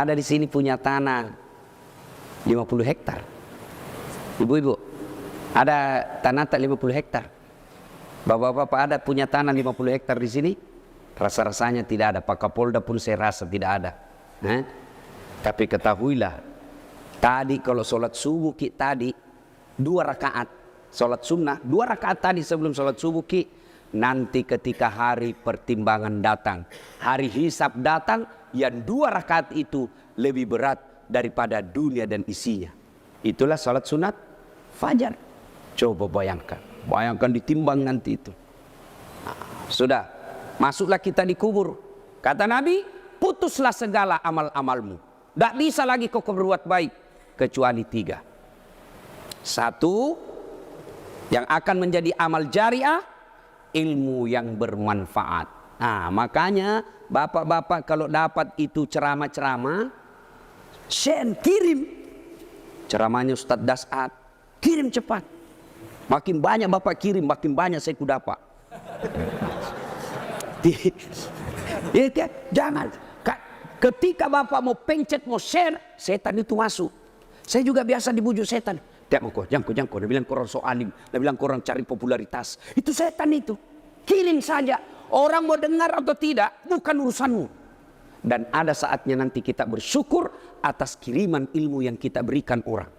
ada di sini punya tanah 50 hektar. Ibu-ibu, ada tanah tak 50 hektar? Bapak-bapak ada punya tanah 50 hektar di sini? Rasa-rasanya tidak ada. Pak Kapolda pun saya rasa tidak ada. Tapi ketahuilah, tadi kalau sholat subuh tadi 2 rakaat sholat sunnah, 2 rakaat tadi sebelum sholat subuh nanti ketika hari pertimbangan datang, hari hisab datang, yang 2 rakaat itu lebih berat daripada dunia dan isinya. Itulah sholat sunat fajar. Coba bayangkan ditimbang nanti itu. Sudah, masuklah kita di kubur. Kata Nabi, putuslah segala amal-amalmu. Tidak bisa lagi kau berbuat baik kecuali 3. 1, yang akan menjadi amal jariah, ilmu yang bermanfaat. Makanya bapak-bapak kalau dapat itu ceramah-ceramah, share, kirim. Ceramahnya Ustadz Das'ad, kirim cepat. Makin banyak bapak kirim, makin banyak saya dapat. Jangan. Ketika bapak mau pencet, mau share, setan itu masuk. Saya juga biasa dibujuk setan. Jangan kau. Dia bilang korang so alim. Dia bilang korang cari popularitas. Itu setan itu. Kirim saja. Orang mau dengar atau tidak, bukan urusanmu. Dan ada saatnya nanti kita bersyukur atas kiriman ilmu yang kita berikan orang.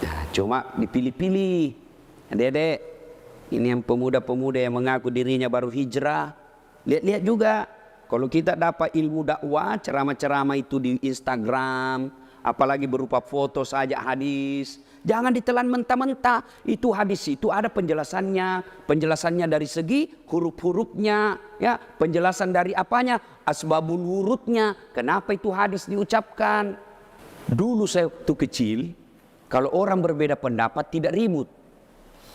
Nah, cuma dipilih-pilih. Adik-adik, ini yang pemuda-pemuda yang mengaku dirinya baru hijrah. Lihat-lihat juga. Kalau kita dapat ilmu dakwah, ceramah-ceramah itu di Instagram, apalagi berupa foto saja hadis, jangan ditelan mentah-mentah. Itu hadis itu ada penjelasannya dari segi huruf-hurufnya, ya, penjelasan dari apanya, asbabul wurudnya, kenapa itu hadis diucapkan. Dulu saya waktu kecil, kalau orang berbeda pendapat tidak ribut.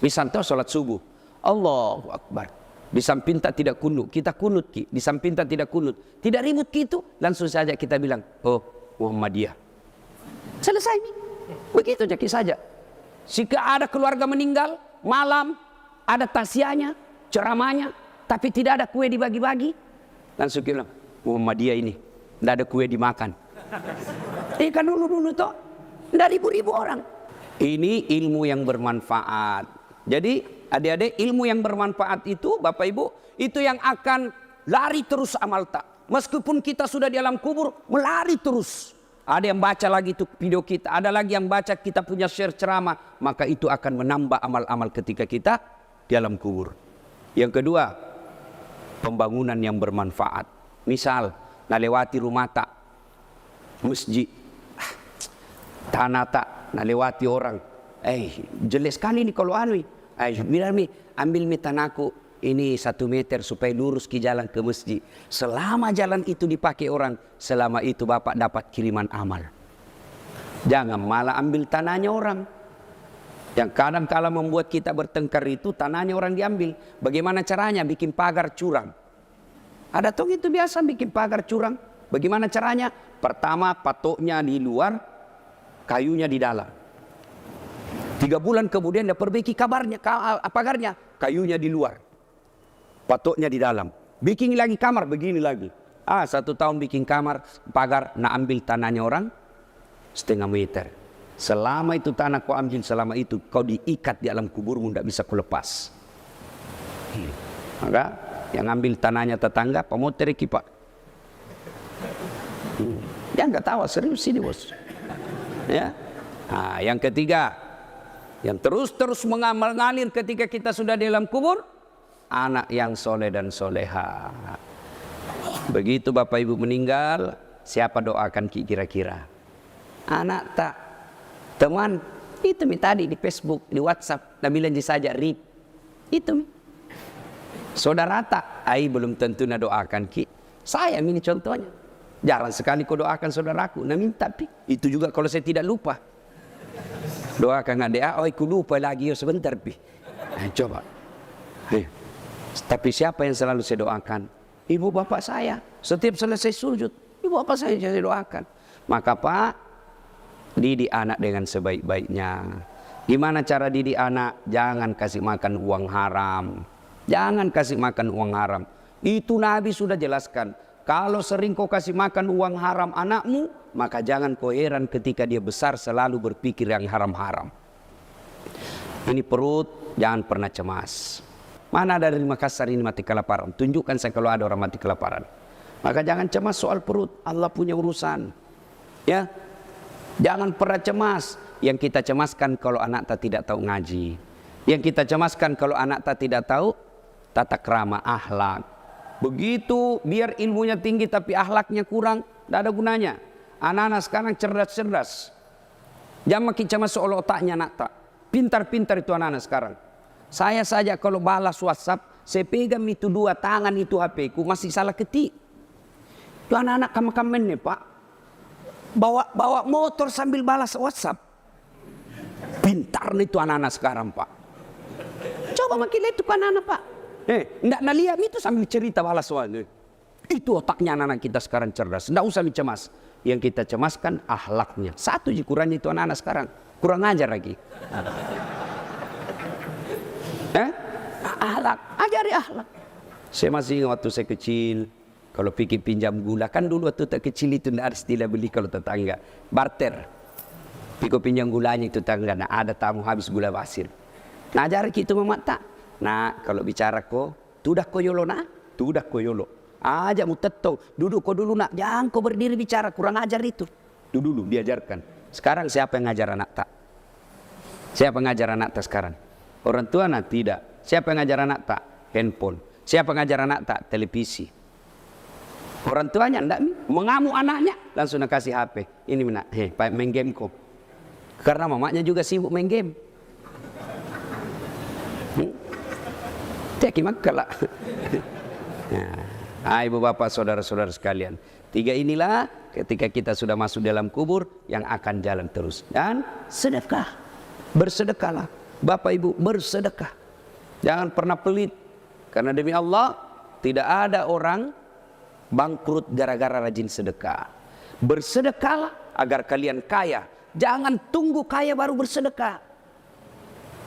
Misalnya sholat subuh, Allahu Akbar. Di samping tak tidak kunut, kita kunut di samping tak tidak kunut, tidak ribut gitu, langsung saja kita bilang, oh Muhammadiyah. Selesai nih. Begitu saja. Jika ada keluarga meninggal, malam ada tasyahnya, ceramahnya, tapi tidak ada kue dibagi-bagi, langsung kita bilang, Muhammadiyah ini, tidak ada kue dimakan. Kan dulu toh, tidak ribu-ribu orang. Ini ilmu yang bermanfaat. Jadi adik-adik, ilmu yang bermanfaat itu, Bapak Ibu, itu yang akan lari terus amal tak. Meskipun kita sudah di alam kubur, melari terus. Ada yang baca lagi itu video kita, ada lagi yang baca kita punya share ceramah, maka itu akan menambah amal-amal ketika kita di alam kubur. Yang kedua, pembangunan yang bermanfaat. Misal, nalewati rumah tak, masjid, tanah tak, nalewati orang. Jelas sekali nih kalau bilang ambil tanahku ini 1 meter supaya lurus ke jalan ke masjid. Selama jalan itu dipakai orang, selama itu bapak dapat kiriman amal. Jangan malah ambil tanahnya orang. Yang kadang-kala membuat kita bertengkar itu tanahnya orang diambil. Bagaimana caranya? Bikin pagar curang. Ada tuh itu biasa bikin pagar curang. Bagaimana caranya? Pertama patoknya di luar, kayunya di dalam. 3 bulan kemudian dia perbaiki pagarnya, kayunya di luar, patoknya di dalam. Bikin lagi kamar, begini lagi. 1 tahun bikin kamar, pagar, nak ambil tanahnya orang 0,5 meter. Selama itu tanah kau ambil, selama itu kau diikat di alam kuburmu, tidak bisa kau lepas. Maka yang ambil tanahnya tetangga, pemotor Pak. Dia nggak tahu, serius ini bos. Ya. Yang ketiga, yang terus mengalir ketika kita sudah di dalam kubur, anak yang soleh dan soleha. Begitu Bapak Ibu meninggal, siapa doakan kira-kira? Anak tak, teman, itu tadi di Facebook, di WhatsApp, bilang saja rib, itu. Saudara tak, belum tentu nak doakan ki. Saya ini contohnya, jarang sekali kau doakan saudaraku, minta pi. Itu juga kalau saya tidak lupa. Doakan adik, aku lupa lagi sebentar pi. Coba. Tapi siapa yang selalu saya doakan? Ibu bapak saya. Setiap selesai sujud, ibu bapak saya doakan. Maka Pak, didik anak dengan sebaik-baiknya. Gimana cara didik anak? Jangan kasih makan uang haram. Jangan kasih makan uang haram. Itu Nabi sudah jelaskan. Kalau sering kau kasih makan uang haram anakmu, maka jangan kau heran ketika dia besar selalu berpikir yang haram-haram. Ini perut, jangan pernah cemas. Mana ada dari Makassar ini mati kelaparan? Tunjukkan saya kalau ada orang mati kelaparan. Maka jangan cemas soal perut, Allah punya urusan. Ya, jangan pernah cemas. Yang kita cemaskan kalau anak tak tidak tahu ngaji. Yang kita cemaskan kalau anak tak tidak tahu tata krama, akhlak. Begitu biar ilmunya tinggi tapi akhlaknya kurang, tidak ada gunanya. Anak-anak sekarang cerdas-cerdas. Jangan makin cemas soal otaknya anak tak. Pintar-pintar itu anak-anak sekarang. Saya saja kalau balas WhatsApp, saya pegang itu 2 tangan itu HP ku masih salah ketik. Itu anak-anak kamu-kamen nih Pak. Bawa motor sambil balas WhatsApp. Pintar nih itu anak-anak sekarang Pak. Coba makin lihat itu anak-anak Pak. Nggak lihat itu sambil cerita balas WhatsApp. Itu otaknya anak-anak kita sekarang cerdas. Nggak usah dicemas. Yang kita cemaskan akhlaknya. Satu kurangnya itu anak-anak sekarang. Kurang ajar lagi. Akhlak, ajari akhlak. Saya masih ingat waktu saya kecil, kalau pikir pinjam gula, kan dulu waktu tak kecil itu tidak ada istilah beli kalau tetangga, barter. Piko pinjam gulanya itu tetangga, nah ada tamu habis gula pasir. Nah ajari gitu memata. Nah kalau bicara ko, tudah koyolo nah, tudah koyolo. Aja mu tetau, duduk ko dulu nak, jangan ko berdiri bicara, kurang ajar itu. Dulu diajarkan. Sekarang siapa yang ngajar anak tak? Siapa yang ngajar anak tak sekarang? Orang tua anak tidak. Siapa yang ngajar anak tak? Handphone. Siapa yang ngajar anak tak? Televisi. Orang tuanya enggak mengamuk anaknya, langsung nak kasih HP. Ini nak, main game kok. Karena mamanya juga sibuk main game. Cek makkala. Nah, ibu bapak saudara-saudara sekalian, 3 inilah ketika kita sudah masuk dalam kubur yang akan jalan terus. Dan sedekah, bersedekahlah. Bapak ibu bersedekah. Jangan pernah pelit. Karena demi Allah tidak ada orang bangkrut gara-gara rajin sedekah. Bersedekahlah agar kalian kaya. Jangan tunggu kaya baru bersedekah.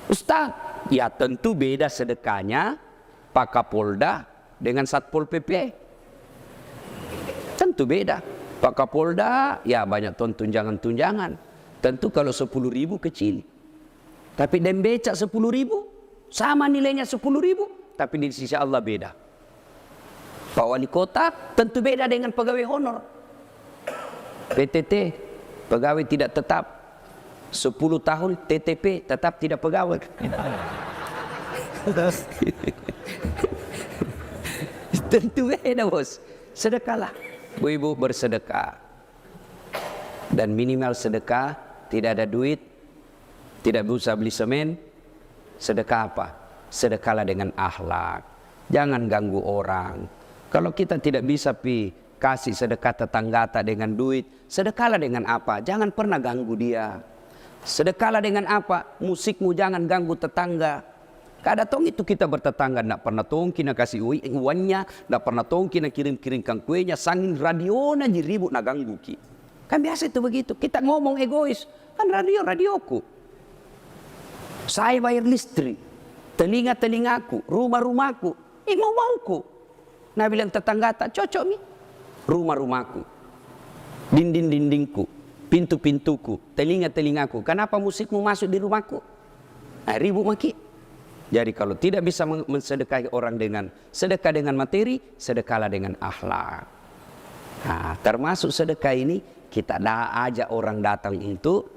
Ustaz, ya tentu beda sedekahnya Pak Kapolda dengan Satpol PP. Tentu beda. Pak Kapolda ya banyak tunjangan-tunjangan. Tentu kalau 10.000 kecil. Tapi dem becak 10.000 sama nilainya 10.000, tapi di sisi Allah beda. Pak Wali Kota tentu beda dengan pegawai honor. PTT, pegawai tidak tetap. 10 tahun TTP tetap tidak pegawai. Tentu beda bos. Sedekahlah. Bu-ibu bersedekah. Dan minimal sedekah, tidak ada duit, tidak bisa beli semen. Sedekah apa? Sedekahlah dengan akhlak. Jangan ganggu orang. Kalau kita tidak bisa kasih sedekah tetangga dengan duit, sedekahlah dengan apa? Jangan pernah ganggu dia. Sedekahlah dengan apa? Musikmu jangan ganggu tetangga. Kada tong itu kita bertetangga, tidak pernah tong kina kasih uangnya, tidak pernah tong kina kirim-kirimkan kuenya, sangin radio na ribut na ganggu ki. Kan biasa itu begitu. Kita ngomong egois, kan radioku. Saya bayar listrik, telinga-telingaku, rumah-rumahku, mau-mauku. Nah bilang tetangga tak cocok nih. Rumah-rumahku, dinding-dindingku, pintu-pintuku, telinga-telingaku. Kenapa musikmu masuk di rumahku? Nah, ribut maki. Jadi kalau tidak bisa mensedekahi orang dengan sedekah dengan materi, sedekahlah dengan akhlak. Nah, termasuk sedekah ini kita ajak orang datang untuk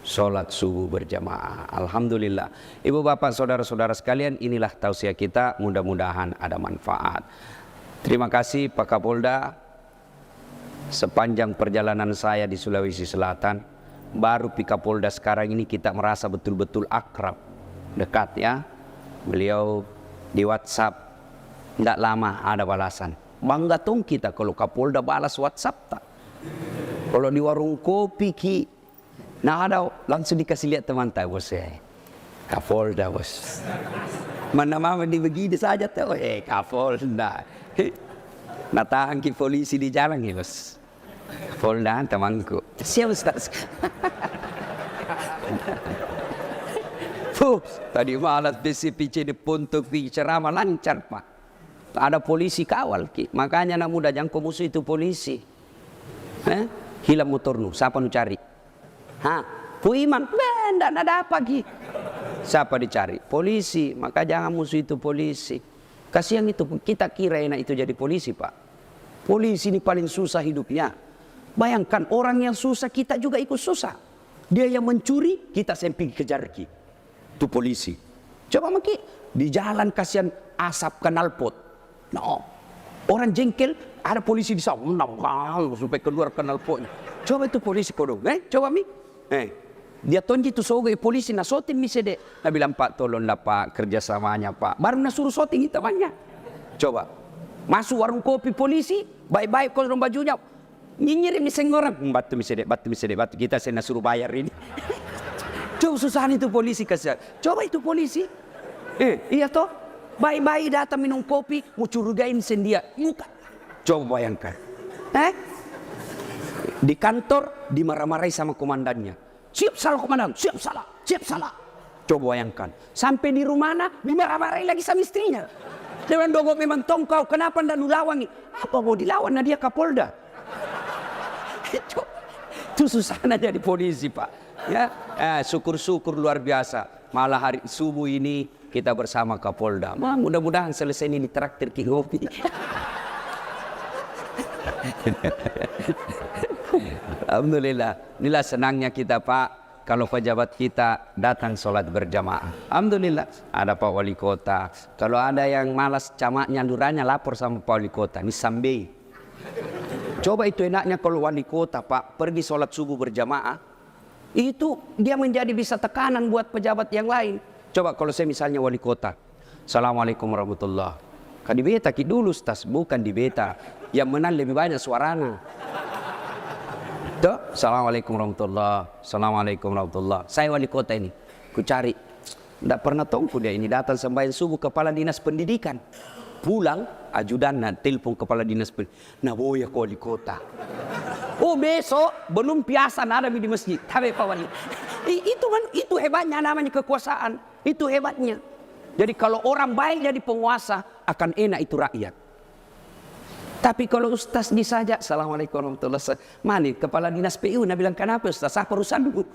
sholat subuh berjamaah. Alhamdulillah. Ibu bapak saudara-saudara sekalian, inilah tausiah kita, mudah-mudahan ada manfaat. Terima kasih Pak Kapolda. Sepanjang perjalanan saya di Sulawesi Selatan, baru Pak Kapolda sekarang ini kita merasa betul-betul akrab, dekat ya. Beliau di WhatsApp, tidak lama ada balasan. Bangga tong kita kalau Kapolda balas WhatsApp tak. Kalau di warung kopi ki, nah ada langsung dikasih lihat teman tak bos saya. Kapolda bos. Mana-mana di begini saja tuh, Kapolda. Natahan ki polisi di jalan ya bos. Kapolda temanku. Siapa Ustaz? Tadi malas BCPC di puntuk ceramah lancar Pak. ada polisi kawal ki. Makanya anak muda jangan kau musuh itu polisi. Hilang motor nu, siapa nu cari? Pu Iman, ndak ada apa ki. Siapa dicari? Polisi. Maka jangan musuh itu polisi. Kasihan itu, kita kira enak itu jadi polisi Pak. Polisi ini paling susah hidupnya. Bayangkan orang yang susah kita juga ikut susah. Dia yang mencuri kita semping kejar ki. Itu polisi. Coba maki di jalan kasihan asap knalpot. No. Orang jengkel ada polisi di sana supaya keluar knalpotnya. Coba itu polisi kodong. Coba mi. Dia tonji tu sogo polisi na soting mi sede. Nah bilang Pak tolonglah Pak kerjasamanya Pak. Baru na suruh soting itu banyak. Coba masuk warung kopi polisi baik-baik kau bajunya nyinyir mi orang batu mi sede batu kita saya suruh bayar ini. Coba susahan itu polisi kasihan. Coba itu polisi. Iya toh baik-baik datang minum kopi mau curigain sendia muka. Coba bayangkan. Di kantor dimarah-marahi sama komandannya. Siap salah komandan, siap salah. Coba bayangkan. Sampai di rumah dimarah-marahi lagi sama istrinya. Dengan dogo memang tongkau, kenapa ndak lu lawan? Apa mau dilawan? Nah dia Kapolda. Itu susah jadi polisi Pak. Ya, syukur-syukur luar biasa. Malah hari subuh ini kita bersama Kapolda. Mudah-mudahan selesai ini traktir ki ngopi. Alhamdulillah, inilah senangnya kita Pak. Kalau pejabat kita datang sholat berjamaah. Alhamdulillah, ada Pak Wali Kota. Kalau ada yang malas camaknya lurahnya lapor sama Pak Wali Kota. Ini sambil. Coba itu enaknya kalau Wali Kota Pak pergi sholat subuh berjamaah. Itu dia menjadi bisa tekanan buat pejabat yang lain. Coba kalau saya misalnya Wali Kota. Assalamualaikum warahmatullahi. Kan di beta ki dulu Ustaz, bukan di beta. Yang menang lebih banyak suaranya. Tuh, Assalamualaikum warahmatullahi. Assalamualaikum warahmatullahi. Saya Wali Kota ini. Ku cari. Tidak pernah tongku dia ini. Datang sembahyang subuh kepala dinas pendidikan. Pulang, ajudan telepon kepala dinas pendidikan. Nah boya ke Wali Kota. Oh besok, belum biasa ada di masjid. Tapi Pak Wali. Itu hebatnya namanya kekuasaan. Itu hebatnya. Jadi kalau orang baik jadi penguasa, akan enak itu rakyat. Tapi kalau Ustaz di saja, Assalamualaikum warahmatullahi wabarakatuh. Mana kepala dinas PU, nak bilang kenapa Ustaz? Apa urusan dulu?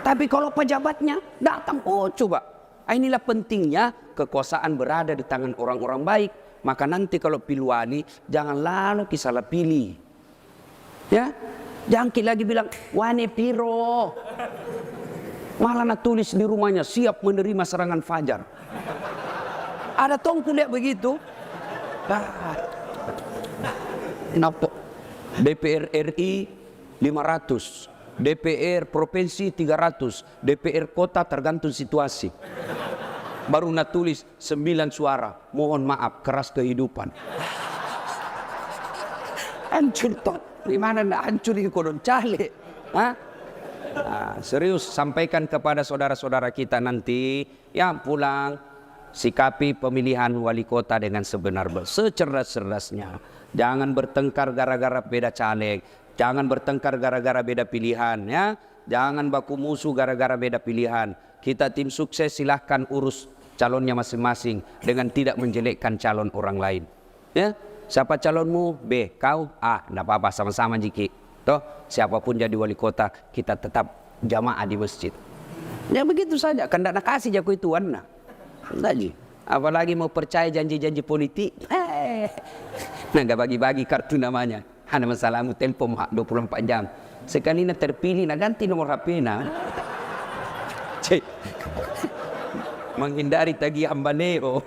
Tapi kalau pejabatnya datang, oh coba. Inilah pentingnya kekuasaan berada di tangan orang-orang baik. Maka nanti kalau pilih wali, jangan lalu salah pilih. Ya, jangan lagi bilang, wane piro. Malah nak tulis di rumahnya, siap menerima serangan fajar. Ada tongku lihat begitu. Kenapa? DPR RI 500, DPR provinsi 300, DPR kota tergantung situasi. Baru nak tulis 9 suara, mohon maaf keras kehidupan. Hancur toh, di mana nak hancur ini kodon cale? Serius sampaikan kepada saudara-saudara kita nanti yang pulang. Sikapi pemilihan wali kota dengan secerdas-cerdasnya. Jangan bertengkar gara-gara beda caleg. Jangan bertengkar gara-gara beda pilihan. Ya. Jangan baku musuh gara-gara beda pilihan. Kita tim sukses silahkan urus calonnya masing-masing dengan tidak menjelekkan calon orang lain. Ya. Siapa calonmu? B. Kau? A. Tidak apa-apa sama-sama Jiki. Toh, siapapun jadi wali kota, kita tetap jamaah di masjid. Ya begitu saja. Kan tidak nak kasih jago itu warna. Lagi, apalagi mau percaya janji-janji politik. Nah, gak bagi-bagi kartu namanya. Hanya masalahmu telepon 24 jam. Sekali nak terpilih, nak ganti nomor HP na. Menghindari tagihan baneo.